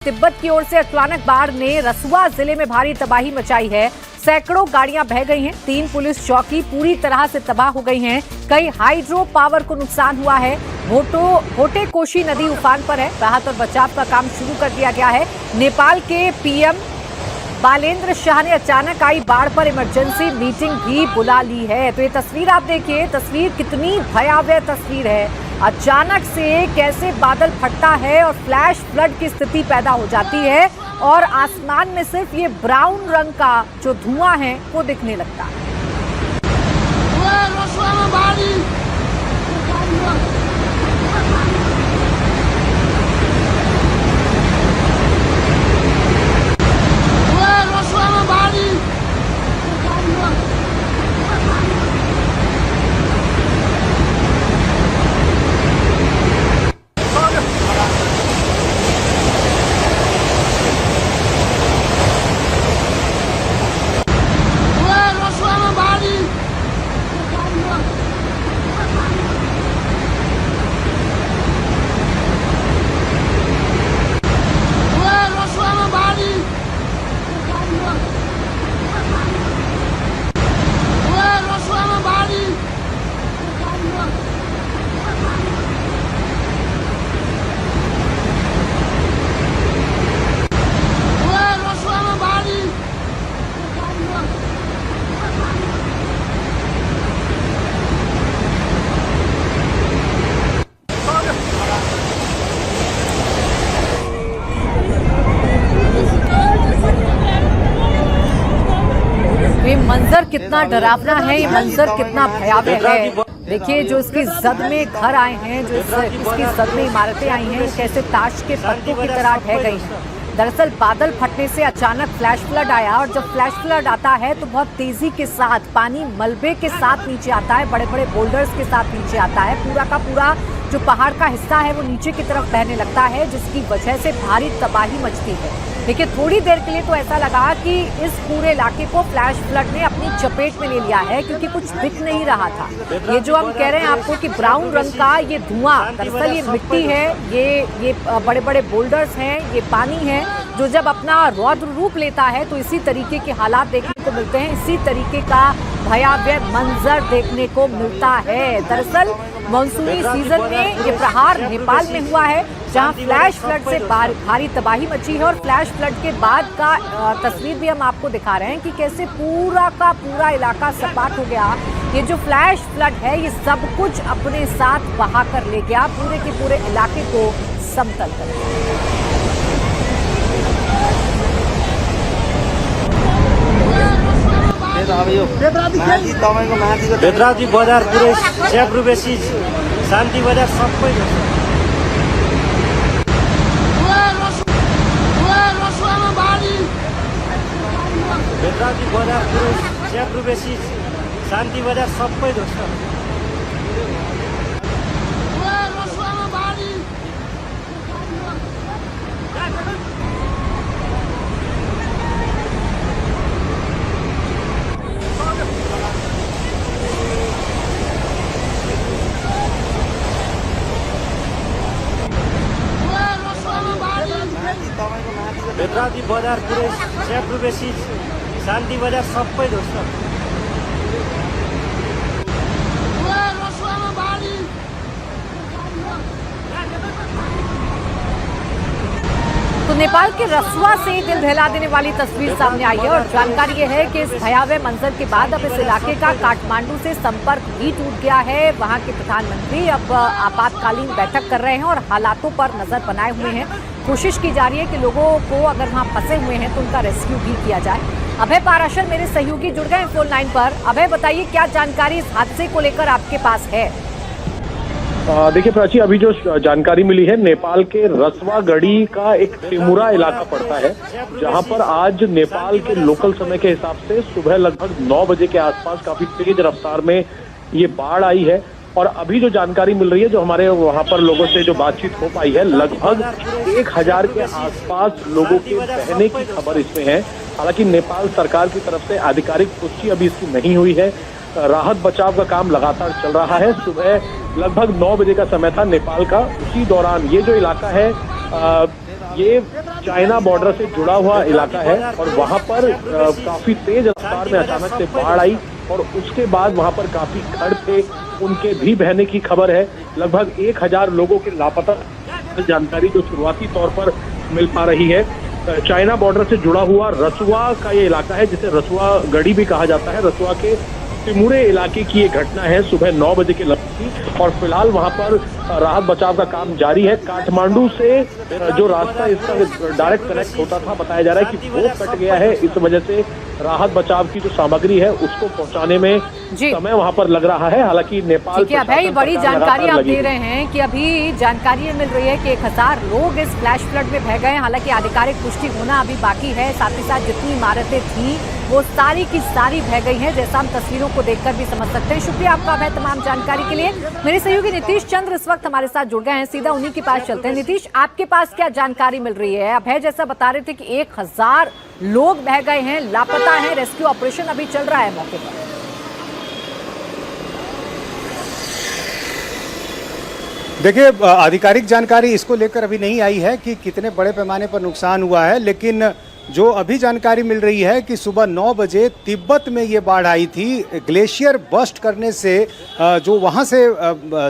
तिब्बत की ओर से अचानक बाढ़ ने रसुआ जिले में भारी तबाही मचाई है। सैकड़ों गाड़ियां बह गई हैं। 3 पुलिस चौकी पूरी तरह से तबाह हो गई हैं। कई हाइड्रो पावर को नुकसान हुआ है। भोटे कोशी नदी उफान पर है। राहत और बचाव का काम शुरू कर दिया गया है। नेपाल के पीएम बालेंद्र शाह ने अचानक आई बाढ़ पर इमरजेंसी मीटिंग भी बुला ली है। तो ये तस्वीर आप देखिए, तस्वीर कितनी भयावह तस्वीर है। अचानक से कैसे बादल फटता है और फ्लैश फ्लड की स्थिति पैदा हो जाती है और आसमान में सिर्फ ये ब्राउन रंग का जो धुआं है वो दिखने लगता है। ये मंजर कितना डरावना है, ये मंजर कितना भयावह है। देखिए जो इसकी जद में घर आए हैं, जो इसकी जद में इमारतें आई हैं, कैसे ताश के पत्तों की तरह ढह गई हैं। दरअसल बादल फटने से अचानक फ्लैश फ्लड आया और जब फ्लैश फ्लड आता है तो बहुत तेजी के साथ पानी मलबे के साथ नीचे आता है, बड़े बड़े बोल्डर्स के साथ नीचे आता है। पूरा का पूरा जो पहाड़ का हिस्सा है वो नीचे की तरफ बहने लगता है, जिसकी वजह से भारी तबाही मचती है। देखिए थोड़ी देर के लिए तो ऐसा लगा कि इस पूरे इलाके को फ्लैश फ्लड ने अपनी चपेट में ले लिया है, क्योंकि कुछ दिख नहीं रहा था। ये जो हम कह रहे हैं आपको कि ब्राउन रंग का ये धुआं, दरअसल ये मिट्टी है, ये बड़े बड़े बोल्डर्स हैं, ये पानी है जो जब अपना रौद्र रूप लेता है तो इसी तरीके के हालात देखने को मिलते हैं, इसी तरीके का भयावह मंजर देखने को मिलता है। दरअसल मानसूनी सीजन में ये प्रहार नेपाल में हुआ है, जहां फ्लैश फ्लड से भारी तबाही मची है और फ्लैश फ्लड के बाद का तस्वीर भी हम आपको दिखा रहे हैं कि कैसे पूरा का पूरा इलाका सपाट हो गया। ये जो फ्लैश फ्लड है ये सब कुछ अपने साथ बहा कर ले गया, पूरे के पूरे इलाके को समतल कर दिया। बेतराजी बजार पुरै स्याब्रु बेसी शान्ति बजार सबै बेतराजी बजार पुरै स्याब्रु बेसी शान्ति बजार सबै ध्वस्त। बेतराजी बजार पुरै स्याब्रु बेसी शान्ति बजार सबै ध्वस्त। तो नेपाल के रसुआ से दिल दहला देने वाली तस्वीर सामने आई है और जानकारी ये है कि इस भयावह मंजर के बाद अब इस इलाके का काठमांडू से संपर्क भी टूट गया है। वहां के प्रधानमंत्री अब आपातकालीन बैठक कर रहे हैं और हालातों पर नजर बनाए हुए हैं। कोशिश की जा रही है कि लोगों को अगर वहां फंसे हुए हैं तो उनका रेस्क्यू भी किया जाए। अभय पाराशर मेरे सहयोगी जुड़ गए फोन लाइन पर। अभय बताइए क्या जानकारी इस हादसे को लेकर आपके पास है? देखिए प्राची, अभी जो जानकारी मिली है, नेपाल के रसवागढ़ी का एक टिमुरा इलाका पड़ता है, जहां पर आज नेपाल के लोकल समय के हिसाब से सुबह लगभग 9 बजे के आसपास काफी तेज रफ्तार में ये बाढ़ आई है। और अभी जो जानकारी मिल रही है, जो हमारे वहां पर लोगों से जो बातचीत हो पाई है, लगभग 1000 के आसपास लोगों के बहने की खबर इसमें है। हालांकि नेपाल सरकार की तरफ से आधिकारिक पुष्टि अभी इसकी नहीं हुई है। राहत बचाव का काम लगातार चल रहा है। सुबह लगभग 9 बजे का समय था नेपाल का। उसी दौरान ये जो इलाका है ये चाइना बॉर्डर से जुड़ा हुआ इलाका है और वहां पर काफी तेज रफ्तार में अचानक से बाढ़ आई और उसके बाद वहां पर काफी घर थे, उनके भी बहने की खबर है। लगभग 1000 लोगों के लापता जानकारी जो शुरुआती तौर पर मिल पा रही है। चाइना बॉर्डर से जुड़ा हुआ रसुआ का ये इलाका है जिसे रसुआ गढ़ी भी कहा जाता है। रसुआ के तिमुरे इलाके की ये घटना है सुबह 9 बजे के लगभग और फिलहाल वहां पर राहत बचाव का काम जारी है। काठमांडू से जो रास्ता इसका डायरेक्ट कनेक्ट होता था, बताया जा रहा है कि वो कट गया है। इस वजह से राहत बचाव की जो सामग्री है उसको पहुंचाने में समय वहां पर लग रहा है। हालांकि नेपाल ठीक है अभय, बड़ी जानकारी आप दे रहे हैं कि अभी जानकारी ये मिल रही है कि 1000 लोग इस फ्लैश फ्लड में बह गए। हालांकि आधिकारिक पुष्टि होना अभी बाकी है। साथ ही साथ जितनी इमारतें थी वो सारी की सारी बह गई हैं, जैसा हम तस्वीरों को देखकर भी समझ सकते हैं। शुक्रिया आपका अभय तमाम जानकारी के लिए। मेरे सहयोगी नीतीश चंद्र इस वक्त हमारे साथ जुड़ गए हैं, सीधा उन्हीं के पास चलते हैं। नीतीश, आपके पास क्या जानकारी मिल रही है? अभय जैसा बता रहे थे कि 1000 लोग बह गए हैं, लापता हैं, रेस्क्यू ऑपरेशन अभी चल रहा है मौके पर। देखिए, आधिकारिक जानकारी इसको लेकर अभी नहीं आई है कि कितने बड़े पैमाने पर नुकसान हुआ है, लेकिन जो अभी जानकारी मिल रही है कि सुबह 9 बजे तिब्बत में ये बाढ़ आई थी। ग्लेशियर बस्ट करने से जो वहाँ से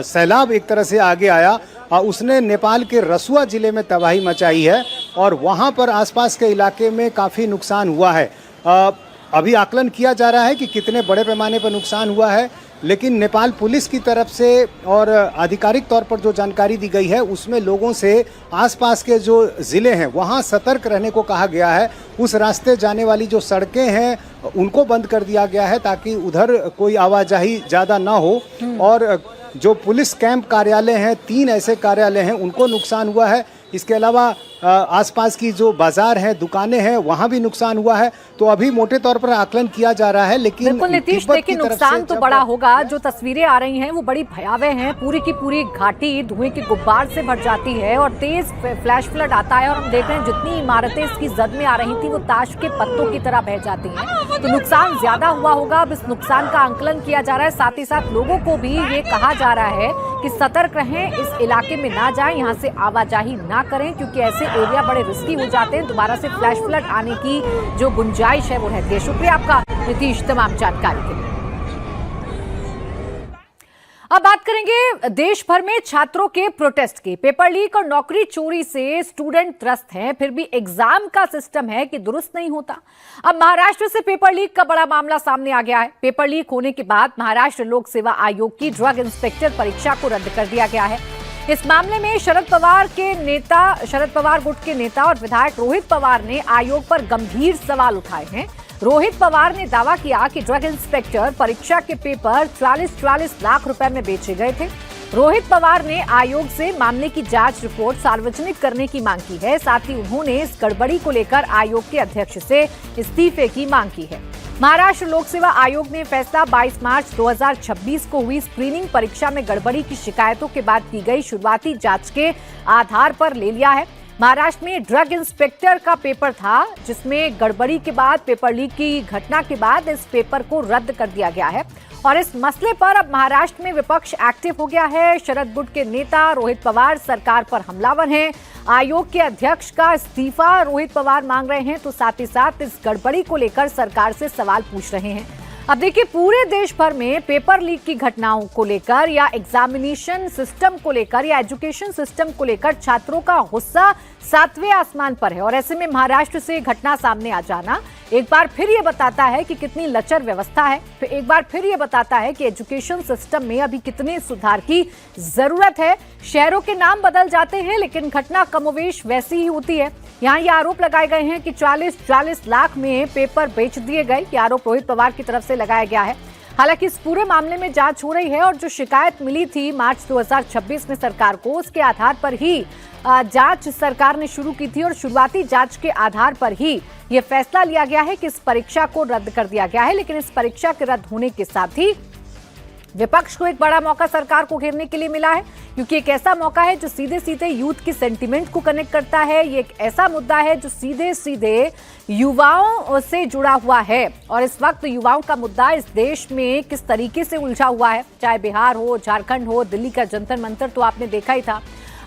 सैलाब एक तरह से आगे आया, उसने नेपाल के रसुआ जिले में तबाही मचाई है और वहाँ पर आसपास के इलाके में काफ़ी नुकसान हुआ है। अभी आकलन किया जा रहा है कि कितने बड़े पैमाने पर नुकसान हुआ है, लेकिन नेपाल पुलिस की तरफ से और आधिकारिक तौर पर जो जानकारी दी गई है उसमें लोगों से आसपास के जो ज़िले हैं वहाँ सतर्क रहने को कहा गया है। उस रास्ते जाने वाली जो सड़कें हैं उनको बंद कर दिया गया है ताकि उधर कोई आवाजाही ज़्यादा ना हो। और जो पुलिस कैंप कार्यालय हैं, 3 ऐसे कार्यालय हैं, उनको नुकसान हुआ है। इसके अलावा आसपास की जो बाजार हैं, दुकानें हैं, वहाँ भी नुकसान हुआ है। तो अभी मोटे तौर पर आकलन किया जा रहा है, लेकिन बिल्कुल नीतीश, देखिए नुकसान तो बड़ा होगा। जो तस्वीरें आ रही हैं वो बड़ी भयावह हैं। पूरी की पूरी घाटी धुएं के गुब्बार से भर जाती है और तेज फ्लैश फ्लड आता है और हम देख रहे हैं जितनी इमारतें इसकी जद में आ रही थी वो ताश के पत्तों की तरह बह जाती हैं। तो नुकसान ज्यादा हुआ होगा। अब इस नुकसान का आंकलन किया जा रहा है। साथ ही साथ लोगों को भी ये कहा जा रहा है कि सतर्क रहें, इस इलाके में ना जाएं, यहाँ से आवाजाही ना करें, क्योंकि ऐसे एरिया बड़े रिस्की हो जाते हैं। दोबारा से फ्लैश फ्लड आने की जो गुंजाइश है वो रहती है। शुक्रिया आपका नीतीश तमाम जानकारी के लिए। अब बात करेंगे देश भर में छात्रों के प्रोटेस्ट की। पेपर लीक और नौकरी चोरी से स्टूडेंट त्रस्त हैं, फिर भी एग्जाम का सिस्टम है कि दुरुस्त नहीं होता। अब महाराष्ट्र से पेपर लीक का बड़ा मामला सामने आ गया है। पेपर लीक होने के बाद महाराष्ट्र लोक सेवा आयोग की ड्रग इंस्पेक्टर परीक्षा को रद्द कर दिया गया है। इस मामले में शरद पवार गुट के नेता और विधायक रोहित पवार ने आयोग पर गंभीर सवाल उठाए हैं। रोहित पवार ने दावा किया कि ड्रग इंस्पेक्टर परीक्षा के पेपर 44 लाख रुपए में बेचे गए थे। रोहित पवार ने आयोग से मामले की जांच रिपोर्ट सार्वजनिक करने की मांग की है। साथ ही उन्होंने इस गड़बड़ी को लेकर आयोग के अध्यक्ष से इस्तीफे की मांग की है। महाराष्ट्र लोक सेवा आयोग ने फैसला 22 मार्च 2026 को हुई स्क्रीनिंग परीक्षा में गड़बड़ी की शिकायतों के बाद की गई शुरुआती जांच के आधार पर ले लिया है। महाराष्ट्र में ड्रग इंस्पेक्टर का पेपर था जिसमें गड़बड़ी के बाद, पेपर लीक की घटना के बाद इस पेपर को रद्द कर दिया गया है और इस मसले पर अब महाराष्ट्र में विपक्ष एक्टिव हो गया है। शरद गुट के नेता रोहित पवार सरकार पर हमलावर हैं। आयोग के अध्यक्ष का इस्तीफा रोहित पवार मांग रहे हैं, तो साथ ही साथ इस गड़बड़ी को लेकर सरकार से सवाल पूछ रहे हैं। अब देखिए, पूरे देश भर में पेपर लीक की घटनाओं को लेकर या एग्जामिनेशन सिस्टम को लेकर या एजुकेशन सिस्टम को लेकर छात्रों का गुस्सा 7वें आसमान पर है और ऐसे में महाराष्ट्र से घटना सामने आ जाना एक बार फिर ये बताता है कि कितनी लचर व्यवस्था है। फिर एक बार फिर ये बताता है कि एजुकेशन सिस्टम में अभी कितने सुधार की जरूरत है। शहरों के नाम बदल जाते हैं लेकिन घटना कमोवेश वैसी ही होती है। यहाँ ये आरोप लगाए गए हैं कि 44 लाख में पेपर बेच दिए गए। ये आरोप रोहित पवार की तरफ से लगाया गया है। हालांकि इस पूरे मामले में जांच हो रही है और जो शिकायत मिली थी मार्च 2026 में सरकार को, उसके आधार पर ही जांच सरकार ने शुरू की थी और शुरुआती जांच के आधार पर ही यह फैसला लिया गया है कि इस परीक्षा को रद्द कर दिया गया है। लेकिन इस परीक्षा के रद्द होने के साथ ही विपक्ष को एक बड़ा मौका सरकार को घेरने के लिए मिला है, क्योंकि एक ऐसा मौका है जो सीधे सीधे यूथ की सेंटिमेंट को कनेक्ट करता है। ये एक ऐसा मुद्दा है जो सीधे सीधे युवाओं से जुड़ा हुआ है और इस वक्त युवाओं का मुद्दा इस देश में किस तरीके से उलझा हुआ है, चाहे बिहार हो, झारखंड हो, दिल्ली का जंतर मंतर तो आपने देखा ही था।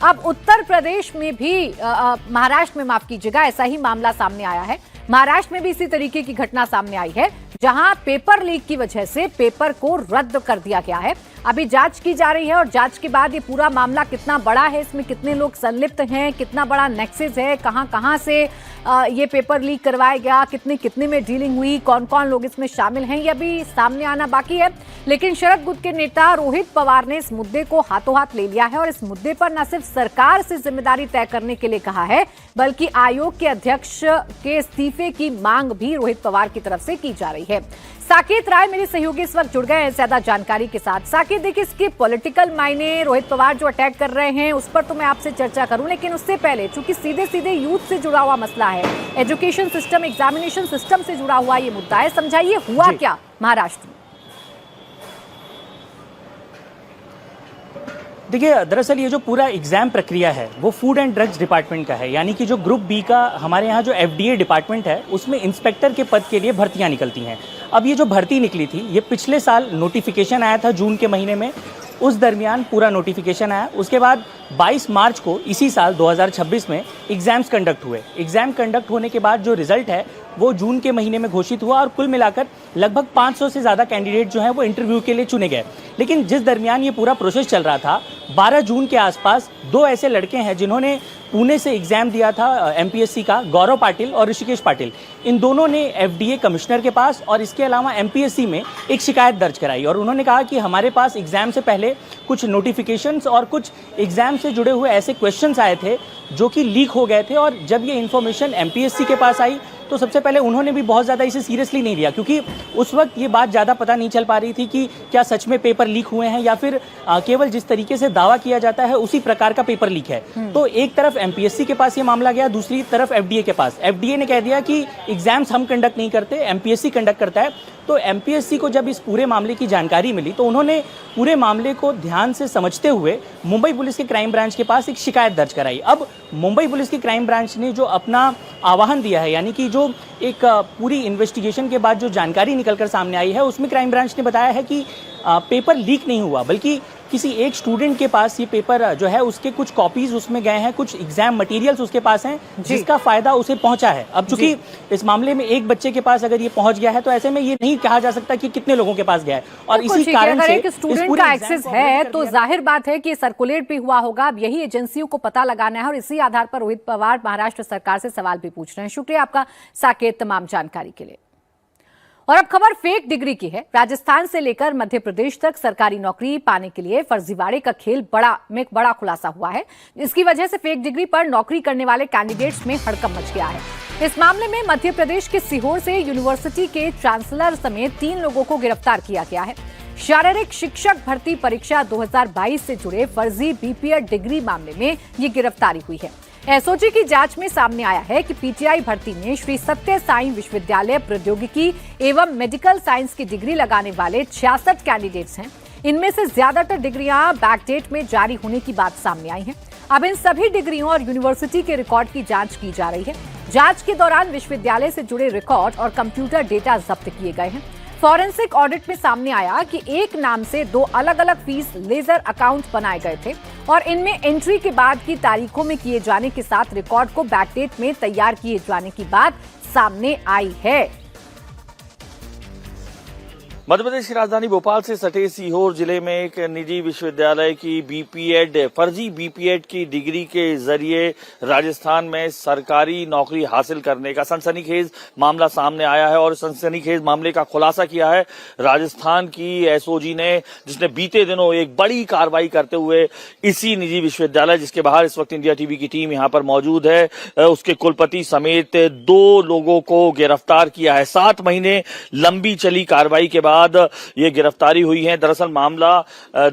अब उत्तर प्रदेश में भी महाराष्ट्र में, माफ कीजिएगा, ऐसा ही मामला सामने आया है। महाराष्ट्र में भी इसी तरीके की घटना सामने आई है, जहां पेपर लीक की वजह से पेपर को रद्द कर दिया गया है। अभी जांच की जा रही है और जांच के बाद ये पूरा मामला कितना बड़ा है, इसमें कितने लोग संलिप्त हैं, कितना बड़ा नेक्सस है, कहां से ये पेपर लीक करवाया गया, कितने में डीलिंग हुई, कौन कौन लोग इसमें शामिल हैं, ये अभी सामने आना बाकी है। लेकिन शरद गुट के नेता रोहित पवार ने इस मुद्दे को हाथों हाथ ले लिया है और इस मुद्दे पर न सिर्फ सरकार से जिम्मेदारी तय करने के लिए कहा है, बल्कि आयोग के अध्यक्ष के इस्तीफे की मांग भी रोहित पवार की तरफ से की जा रही है। साकेत राय मेरे सहयोगी इस वक्त जुड़ गए हैं ज्यादा जानकारी के साथ। साकेत, देखिए इसके पॉलिटिकल मायने, रोहित पवार जो अटैक कर रहे हैं उस पर तो मैं आपसे चर्चा करूं, लेकिन उससे पहले चूंकि सीधे सीधे यूथ से जुड़ा हुआ मसला है, एजुकेशन सिस्टम, एग्जामिनेशन सिस्टम से जुड़ा हुआ ये मुद्दा है, समझाइए हुआ क्या महाराष्ट्र में? देखिए, दरअसल ये जो पूरा एग्जाम प्रक्रिया है वो फूड एंड ड्रग्स डिपार्टमेंट का है, यानी कि जो ग्रुप बी का हमारे यहाँ जो FDA डिपार्टमेंट है उसमें इंस्पेक्टर के पद के लिए भर्तियां निकलती हैं। अब ये जो भर्ती निकली थी ये पिछले साल नोटिफिकेशन आया था जून के महीने में, उस दरमियान पूरा नोटिफिकेशन आया। उसके बाद 22 मार्च को इसी साल 2026 में एग्जाम्स कंडक्ट हुए। एग्जाम कंडक्ट होने के बाद जो रिजल्ट है वो जून के महीने में घोषित हुआ और कुल मिलाकर लगभग 500 से ज़्यादा कैंडिडेट जो हैं वो इंटरव्यू के लिए चुने गए। लेकिन जिस दरमियान ये पूरा प्रोसेस चल रहा था, 12 जून के आसपास दो ऐसे लड़के हैं जिन्होंने पुणे से एग्जाम दिया था MPSC का, गौरव पाटिल और ऋषिकेश पाटिल। इन दोनों ने FDA कमिश्नर के पास और इसके अलावा MPSC में एक शिकायत दर्ज कराई और उन्होंने कहा कि हमारे पास एग्जाम से पहले कुछ नोटिफिकेशंस और कुछ एग्जाम से जुड़े हुए ऐसे क्वेश्चंस आए थे जो कि लीक हो गए थे। और जब ये इन्फॉर्मेशन MPSC के पास आई तो सबसे पहले उन्होंने भी बहुत ज़्यादा इसे सीरियसली नहीं लिया, क्योंकि उस वक्त ये बात ज़्यादा पता नहीं चल पा रही थी कि क्या सच में पेपर लीक हुए हैं या फिर केवल जिस तरीके से दावा किया जाता है उसी प्रकार का पेपर लीक है। तो एक तरफ MPSC के पास ये मामला गया, दूसरी तरफ FDA के पास। FDA ने कह दिया कि एग्जाम्स हम कंडक्ट नहीं करते, MPSC कंडक्ट करता है। तो MPSC को जब इस पूरे मामले की जानकारी मिली तो उन्होंने पूरे मामले को ध्यान से समझते हुए मुंबई पुलिस के क्राइम ब्रांच के पास एक शिकायत दर्ज कराई। अब मुंबई पुलिस की क्राइम ब्रांच ने जो अपना आह्वान दिया है, यानी कि जो एक पूरी इन्वेस्टिगेशन के बाद जो जानकारी निकलकर सामने आई है, उसमें क्राइम ब्रांच ने बताया है कि पेपर लीक नहीं हुआ, बल्कि किसी एक स्टूडेंट के पास ये पेपर जो है उसके कुछ कॉपीज उसमें गए हैं, कुछ एग्जाम मटेरियल्स उसके पास हैं जिसका फायदा उसे पहुंचा है। अब चूंकि इस मामले में एक बच्चे के पास अगर ये पहुंच गया है तो ऐसे में ये नहीं कहा जा सकता कि कितने लोगों के पास गया है। और इसी कारण से एक स्टूडेंट का एक्सेस है तो जाहिर बात है कि सर्कुलेट भी हुआ होगा। अब यही एजेंसियों को पता लगाना है और इसी आधार पर रोहित पवार महाराष्ट्र सरकार से सवाल भी पूछ रहे हैं। शुक्रिया आपका साकेत तमाम जानकारी के लिए। और अब खबर फेक डिग्री की है। राजस्थान से लेकर मध्य प्रदेश तक सरकारी नौकरी पाने के लिए फर्जीवाड़े का खेल बड़ा खुलासा हुआ है। इसकी वजह से फेक डिग्री पर नौकरी करने वाले कैंडिडेट्स में हड़कंप मच गया है। इस मामले में मध्य प्रदेश के सीहोर से यूनिवर्सिटी के चांसलर समेत 3 लोगों को गिरफ्तार किया गया है। शारीरिक शिक्षक भर्ती परीक्षा 2022 से जुड़े फर्जी BPEd डिग्री मामले में ये गिरफ्तारी हुई है। एसओजी की जांच में सामने आया है कि PTI भर्ती में श्री सत्य साई विश्वविद्यालय प्रौद्योगिकी एवं मेडिकल साइंस की डिग्री लगाने वाले 66 कैंडिडेट्स हैं। इनमें से ज्यादातर डिग्रियां बैकडेट में जारी होने की बात सामने आई है। अब इन सभी डिग्रियों और यूनिवर्सिटी के रिकॉर्ड की जांच की जा रही है। जांच के दौरान विश्वविद्यालय से जुड़े रिकॉर्ड और कंप्यूटर डेटा जब्त किए गए हैं। फॉरेंसिक ऑडिट में सामने आया कि एक नाम से 2 अलग-अलग फीस लेजर अकाउंट बनाए गए थे और इनमें एंट्री के बाद की तारीखों में किए जाने के साथ रिकॉर्ड को बैकडेट में तैयार किए जाने की बात सामने आई है। मध्य प्रदेश की राजधानी भोपाल से सटे सीहोर जिले में एक निजी विश्वविद्यालय की फर्जी BPEd की डिग्री के जरिए राजस्थान में सरकारी नौकरी हासिल करने का सनसनीखेज मामला सामने आया है और सनसनीखेज मामले का खुलासा किया है राजस्थान की एसओजी ने, जिसने बीते दिनों एक बड़ी कार्रवाई करते हुए इसी निजी विश्वविद्यालय, जिसके बाहर इस वक्त इंडिया टीवी की टीम यहां पर मौजूद है, उसके कुलपति समेत 2 लोगों को गिरफ्तार किया है। 7 महीने लंबी चली कार्रवाई के बाद ये गिरफ्तारी हुई है। दरअसल मामला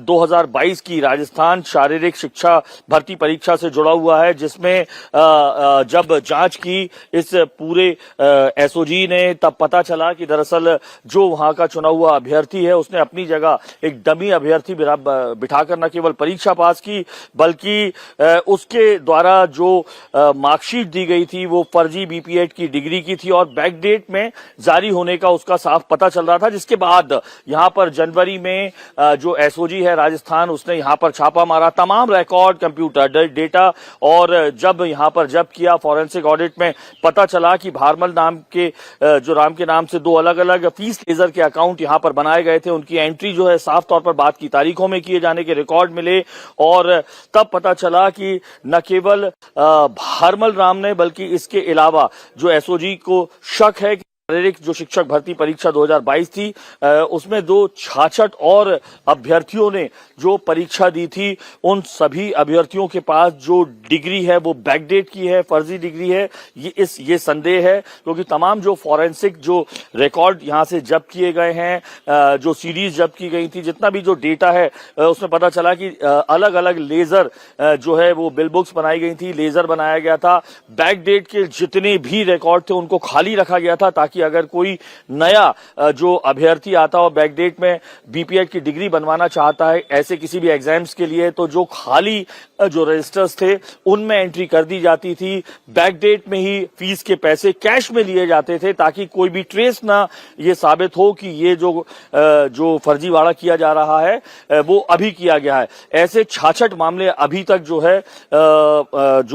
2022 की राजस्थान शारीरिक शिक्षा भर्ती परीक्षा से जुड़ा हुआ है, जिसमें जब जांच की इस पूरे एसओजी ने तब पता चला कि दरअसल जो वहां का चुना हुआ अभ्यर्थी है उसने अपनी जगह एक डमी अभ्यर्थी बिठाकर न केवल परीक्षा पास की बल्कि उसके द्वारा जो मार्कशीट दी गई थी वो फर्जी BPEd की डिग्री की थी और बैकडेट में जारी होने का उसका साफ पता चल रहा था, जिसके बाद बाद यहां पर जनवरी में जो एसओजी है राजस्थान, उसने यहां पर छापा मारा, तमाम रिकॉर्ड, कंप्यूटर डेटा, और जब यहां पर जब्त किया फॉरेंसिक ऑडिट में पता चला कि भारमल नाम के जो राम के नाम से 2 अलग अलग फीस लेजर के अकाउंट यहां पर बनाए गए थे। उनकी एंट्री जो है साफ तौर पर बात की तारीखों में किए जाने के रिकॉर्ड मिले, और तब पता चला कि न केवल भारमल राम ने बल्कि इसके अलावा जो एसओजी को शक है कि शारीरिक जो शिक्षक भर्ती परीक्षा 2022 थी उसमें 266 और अभ्यर्थियों ने जो परीक्षा दी थी, उन सभी अभ्यर्थियों के पास जो डिग्री है वो बैकडेट की है, फर्जी डिग्री है। ये संदेह है क्योंकि तमाम जो फॉरेंसिक जो रिकॉर्ड यहां से जब्त किए गए हैं, जो सीरीज जब्त की गई थी, जितना भी जो डेटा है उसमें पता चला कि अलग अलग लेजर जो है वो बिल बुक्स बनाई गई थी, लेजर बनाया गया था। बैकडेट के जितने भी रिकॉर्ड थे उनको खाली रखा गया था ताकि अगर कोई नया जो अभ्यर्थी आता हो बैकडेट में बीपीएड की डिग्री बनवाना चाहता है ऐसे किसी भी एग्जाम्स के लिए, तो जो खाली जो रजिस्टर्स थे उनमें एंट्री कर दी जाती थी। बैकडेट में ही फीस के पैसे कैश में लिए जाते थे ताकि कोई भी ट्रेस ना ये साबित हो कि ये जो फर्जीवाड़ा किया जा रहा है वो अभी किया गया है। ऐसे 66 मामले अभी तक जो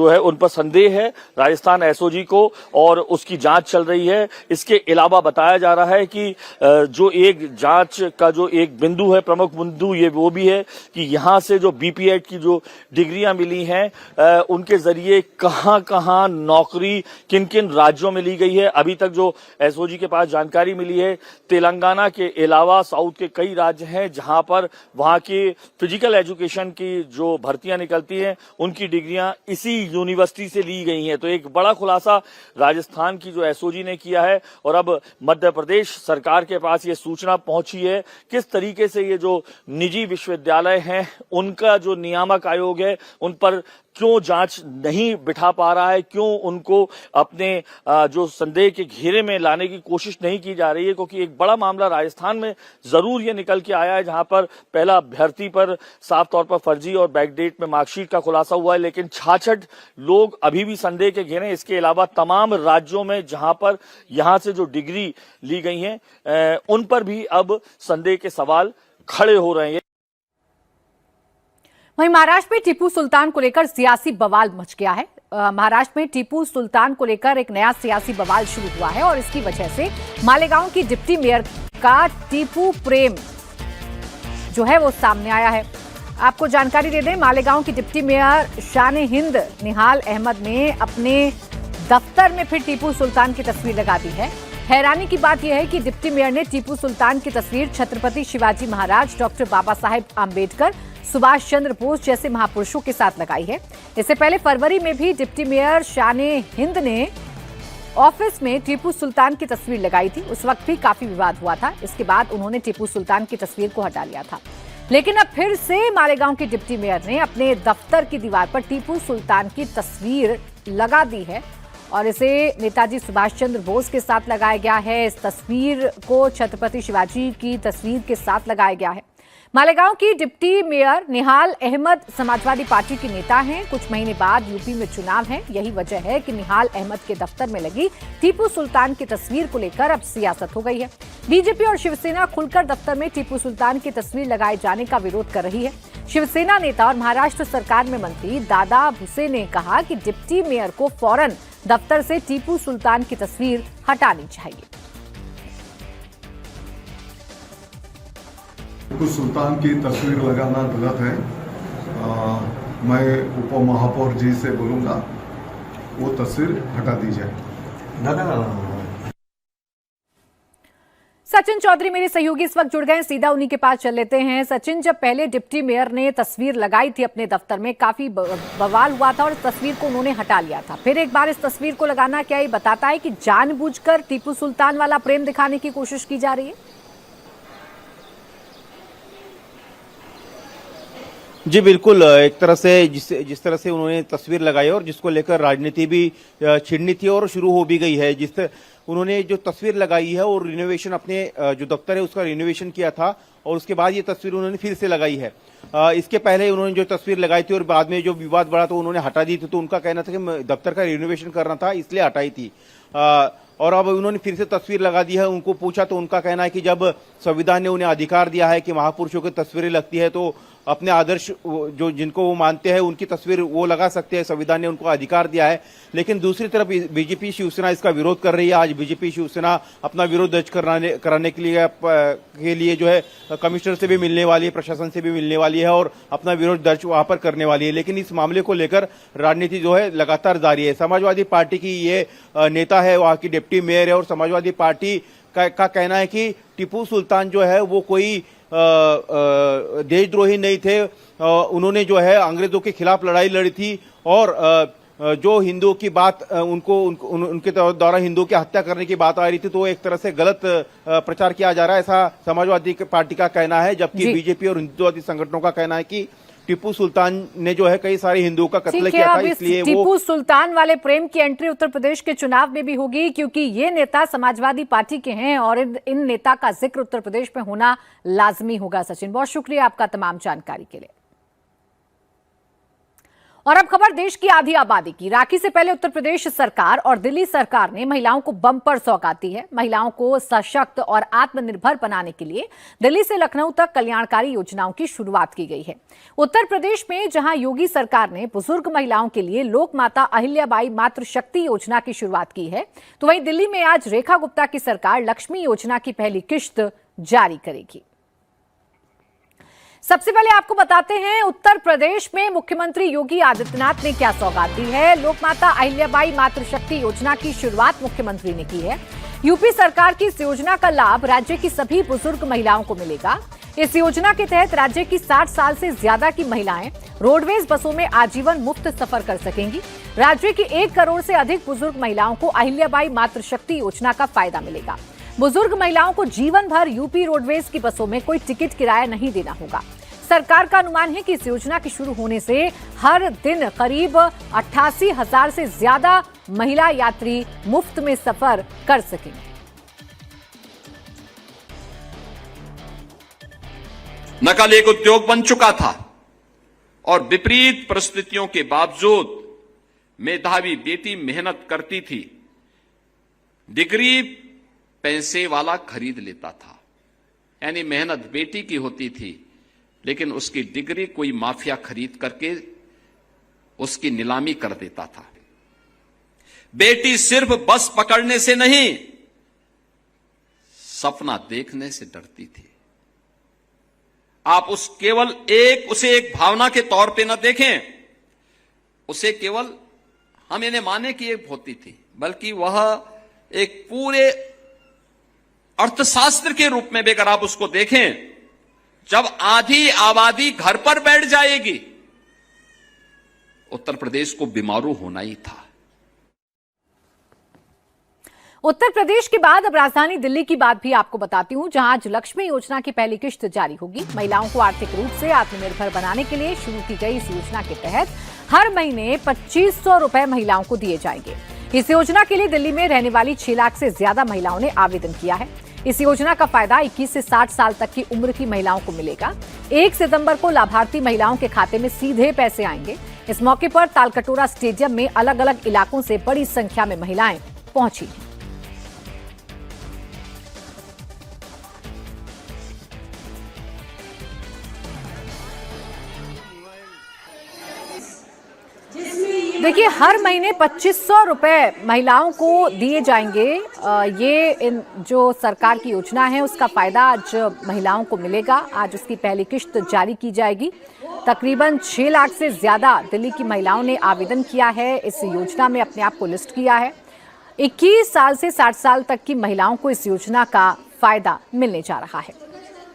है उन पर संदेह है राजस्थान एसओजी को, और उसकी जांच चल रही है। इसके अलावा बताया जा रहा है कि जो एक जांच का जो एक बिंदु है, प्रमुख बिंदु ये वो भी है कि यहां से जो बीपीएड की जो डिग्रियां मिली हैं उनके जरिए कहां नौकरी किन किन राज्यों में ली गई है। अभी तक जो एसओजी के पास जानकारी मिली है, तेलंगाना के अलावा साउथ के कई राज्य हैं जहां पर वहां की फिजिकल एजुकेशन की जो भर्तियां निकलती हैं उनकी डिग्रियां इसी यूनिवर्सिटी से ली गई हैं। तो एक बड़ा खुलासा राजस्थान की जो एसओजी ने किया है, और अब मध्य प्रदेश सरकार के पास ये सूचना पहुंची है किस तरीके से ये जो निजी विश्वविद्यालय हैं उनका जो नियामक आयोग है उन पर क्यों जांच नहीं बिठा पा रहा है, क्यों उनको अपने जो संदेह के घेरे में लाने की कोशिश नहीं की जा रही है। क्योंकि एक बड़ा मामला राजस्थान में जरूर ये निकल के आया है जहां पर पहला अभ्यर्थी पर साफ तौर पर फर्जी और बैकडेट में मार्कशीट का खुलासा हुआ है, लेकिन 66 लोग अभी भी संदेह के घेरे। इसके अलावा तमाम राज्यों में जहां पर यहां से जो डिग्री ली गई है उन पर भी अब संदेह के सवाल खड़े हो रहे हैं। वहीं महाराष्ट्र में टीपू सुल्तान को लेकर सियासी बवाल मच गया है। महाराष्ट्र में टीपू सुल्तान को लेकर एक नया सियासी बवाल शुरू हुआ है और इसकी वजह से मालेगांव की डिप्टी मेयर का टीपू प्रेम जो है वो सामने आया है। आपको जानकारी दे दें, मालेगांव की डिप्टी मेयर शान हिंद निहाल अहमद ने अपने दफ्तर में फिर टीपू सुल्तान की तस्वीर लगा दी है। हैरानी की बात यह है कि डिप्टी मेयर ने टीपू सुल्तान की तस्वीर छत्रपति शिवाजी महाराज, डॉक्टर बाबा साहेब आम्बेडकर, सुभाष चंद्र बोस जैसे महापुरुषों के साथ लगाई है। इससे पहले फरवरी में भी डिप्टी मेयर शान हिंद ने ऑफिस में टीपू सुल्तान की तस्वीर लगाई थी। उस वक्त भी काफी विवाद हुआ था। इसके बाद उन्होंने टीपू सुल्तान की तस्वीर को हटा लिया था, लेकिन अब फिर से मालेगांव की डिप्टी मेयर ने अपने दफ्तर की दीवार पर टीपू सुल्तान की तस्वीर लगा दी है और इसे नेताजी सुभाष चंद्र बोस के साथ लगाया गया है। इस तस्वीर को छत्रपति शिवाजी की तस्वीर के साथ लगाया गया है। मालेगांव की डिप्टी मेयर निहाल अहमद समाजवादी पार्टी की नेता हैं। कुछ महीने बाद यूपी में चुनाव है, यही वजह है कि निहाल अहमद के दफ्तर में लगी टीपू सुल्तान की तस्वीर को लेकर अब सियासत हो गई है। बीजेपी और शिवसेना खुलकर दफ्तर में टीपू सुल्तान की तस्वीर लगाए जाने का विरोध कर रही है। शिवसेना नेता और महाराष्ट्र सरकार में मंत्री दादा भुसे ने कहा कि डिप्टी मेयर को फौरन दफ्तर से टीपू सुल्तान की तस्वीर हटानी चाहिए। टीपू सुल्तान की तस्वीर लगाना गलत है। मैं उप महापौर जी से बोलूंगा वो तस्वीर हटा दी जाए। सचिन चौधरी मेरे सहयोगी इस वक्त जुड़ गए हैं, सीधा उन्हीं के पास चल लेते हैं। सचिन, जब पहले डिप्टी मेयर ने तस्वीर लगाई थी अपने दफ्तर में, काफी बवाल हुआ था और इस तस्वीर को उन्होंने हटा लिया था। फिर एक बार इस तस्वीर को लगाना क्या ये बताता है कि जानबूझकर टीपू सुल्तान वाला प्रेम दिखाने की कोशिश की जा रही है? जी बिल्कुल, एक तरह से जिस तरह से उन्होंने तस्वीर लगाई और जिसको लेकर राजनीति भी छिड़नी थी और शुरू हो भी गई है। उन्होंने जो तस्वीर लगाई है और रिनोवेशन अपने जो दफ्तर है उसका रिनोवेशन किया था और उसके बाद ये तस्वीर उन्होंने फिर से लगाई है। इसके पहले उन्होंने जो तस्वीर लगाई थी और बाद में जो विवाद बढ़ा तो उन्होंने हटा दी थी। तो उनका कहना था कि दफ्तर का रिनोवेशन करना था इसलिए हटाई थी। और अब उन्होंने फिर से तस्वीर लगा दी है। उनको पूछा तो उनका कहना है कि जब संविधान ने उन्हें अधिकार दिया है कि महापुरुषों की तस्वीरें लगती है तो अपने आदर्श जो जिनको वो मानते हैं उनकी तस्वीर वो लगा सकते हैं, संविधान ने उनको अधिकार दिया है। लेकिन दूसरी तरफ बीजेपी शिवसेना इसका विरोध कर रही है। आज बीजेपी शिवसेना अपना विरोध दर्ज कराने के लिए जो है कमिश्नर से भी मिलने वाली है, प्रशासन से भी मिलने वाली है और अपना विरोध दर्ज वहां पर करने वाली है। लेकिन इस मामले को लेकर राजनीति जो है लगातार जारी है। समाजवादी पार्टी की ये नेता है, वहां की डिप्टी मेयर है और समाजवादी पार्टी का कहना है कि टीपू सुल्तान जो है वो कोई देशद्रोही नहीं थे। उन्होंने जो है अंग्रेजों के खिलाफ लड़ाई लड़ी थी और जो हिंदुओं की बात उनके द्वारा हिंदुओं की हत्या करने की बात आ रही थी, तो एक तरह से गलत प्रचार किया जा रहा है, ऐसा समाजवादी पार्टी का कहना है। जबकि बीजेपी और हिंदुत्ववादी संगठनों का कहना है कि टीपू सुल्तान ने जो है कई सारे हिंदुओं का कत्ल किया था, इसलिए वो टीपू सुल्तान वाले प्रेम की एंट्री उत्तर प्रदेश के चुनाव में भी होगी, क्योंकि ये नेता समाजवादी पार्टी के हैं और इन नेता का जिक्र उत्तर प्रदेश में होना लाजमी होगा। सचिन, बहुत शुक्रिया आपका तमाम जानकारी के लिए। और अब खबर देश की आधी आबादी की। राखी से पहले उत्तर प्रदेश सरकार और दिल्ली सरकार ने महिलाओं को बम्पर सौगात दी है। महिलाओं को सशक्त और आत्मनिर्भर बनाने के लिए दिल्ली से लखनऊ तक कल्याणकारी योजनाओं की शुरुआत की गई है। उत्तर प्रदेश में जहां योगी सरकार ने बुजुर्ग महिलाओं के लिए लोक माता अहिल्याबाई मातृ शक्ति योजना की शुरुआत की है, तो वहीं दिल्ली में आज रेखा गुप्ता की सरकार लक्ष्मी योजना की पहली किश्त जारी करेगी। सबसे पहले आपको बताते हैं उत्तर प्रदेश में मुख्यमंत्री योगी आदित्यनाथ ने क्या सौगात दी है। लोकमाता अहिल्याबाई मातृशक्ति योजना की शुरुआत मुख्यमंत्री ने की है। यूपी सरकार की इस योजना का लाभ राज्य की सभी बुजुर्ग महिलाओं को मिलेगा। इस योजना के तहत राज्य की 60 साल से ज्यादा की महिलाएं रोडवेज बसों में आजीवन मुफ्त सफर कर सकेंगी। राज्य की 1 करोड़ से अधिक बुजुर्ग महिलाओं को अहिल्याबाई मातृशक्ति योजना का फायदा मिलेगा। बुजुर्ग महिलाओं को जीवन भर यूपी रोडवेज की बसों में कोई टिकट किराया नहीं देना होगा। सरकार का अनुमान है कि इस योजना के शुरू होने से हर दिन करीब 88,000 से ज्यादा महिला यात्री मुफ्त में सफर कर सकेंगे। नकल एक उद्योग बन चुका था और विपरीत परिस्थितियों के बावजूद मेधावी बेटी मेहनत करती थी, डिग्री पैसे वाला खरीद लेता था, यानी मेहनत बेटी की होती थी लेकिन उसकी डिग्री कोई माफिया खरीद करके उसकी नीलामी कर देता था। बेटी सिर्फ बस पकड़ने से नहीं, सपना देखने से डरती थी। आप उसे एक भावना के तौर पे न देखें, उसे केवल हम इन्हें माने कि एक होती थी, बल्कि वह एक पूरे अर्थशास्त्र के रूप में भी अगर आप उसको देखें, जब आधी आबादी घर पर बैठ जाएगी, उत्तर प्रदेश को बीमारू होना ही था। उत्तर प्रदेश के बाद अब राजधानी दिल्ली की बात भी आपको बताती हूं, जहां आज लक्ष्मी योजना की पहली किश्त जारी होगी। महिलाओं को आर्थिक रूप से आत्मनिर्भर बनाने के लिए शुरू की गई इस योजना के तहत हर महीने 2500 रुपए महिलाओं को दिए जाएंगे। इस योजना के लिए दिल्ली में रहने वाली 6 लाख से ज्यादा महिलाओं ने आवेदन किया है। इस योजना का फायदा 21 से 60 साल तक की उम्र की महिलाओं को मिलेगा। 1 सितंबर को लाभार्थी महिलाओं के खाते में सीधे पैसे आएंगे। इस मौके पर तालकटोरा स्टेडियम में अलग अलग इलाकों से बड़ी संख्या में महिलाएं पहुंची हैं। देखिए, हर महीने 2500 रुपए महिलाओं को दिए जाएंगे। ये जो सरकार की योजना है उसका फायदा आज महिलाओं को मिलेगा। आज उसकी पहली किश्त जारी की जाएगी। तकरीबन 6 लाख से ज्यादा दिल्ली की महिलाओं ने आवेदन किया है, इस योजना में अपने आप को लिस्ट किया है। 21 साल से 60 साल तक की महिलाओं को इस योजना का फायदा मिलने जा रहा है।